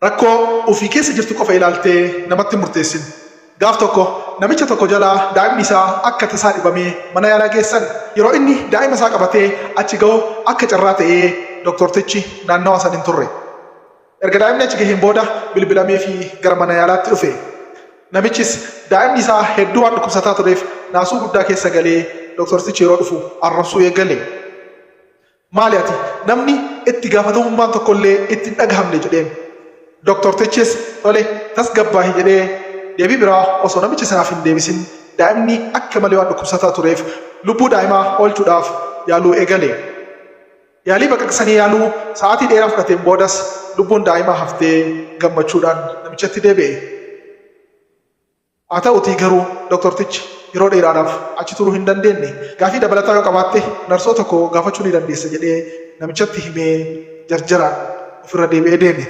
Rakkoo ofii keessa jirtu qofa ilaaltee namatti murteessin. Gaaf tokko namicha tokko jala daa'imni isaa akka tasaa dhibamee mana yaalaa geessan yeroo inni daa'ima isaa qabatee achi ga'u akka carraa ta'ee doktortichi naannawa san hin turre. Erga daa'imni achi gaheen booda bilbilamee fi gara mana yaalaatti dhufe. Namichis daa'imni isaa hedduu waan dhukkubsataa tureef naasuu guddaa keessa galee doktortichi yeroo dhufu arrabsuu eegale. Maali ati namni itti gaafatamummaan tokkollee itti hin dhagahamne jedheen. Doktortichis tole tasgabbaahi jedhee deebii biraa osoo namicha sanaaf hin deebisin daa'imni akka malee waan dhukkubsataa tureef lubbuu daa'imaa oolchuudhaaf yaaluu eegale. Yaalii baqaqsanii yaaluu sa'aatii dheeraa fudhateen boodas lubbuun daa'imaa haftee gammachuudhaan namichatti deebi'e. Haa ta'utii garuu doktortichi yeroo dheeraadhaaf achi turuu hin dandeenye. Gaafii dabalataa yoo qabaatte narsoo tokko gaafachuu ni dandeessa jedhee namichatti himee jarjaraan ofirra deebi'ee deeme.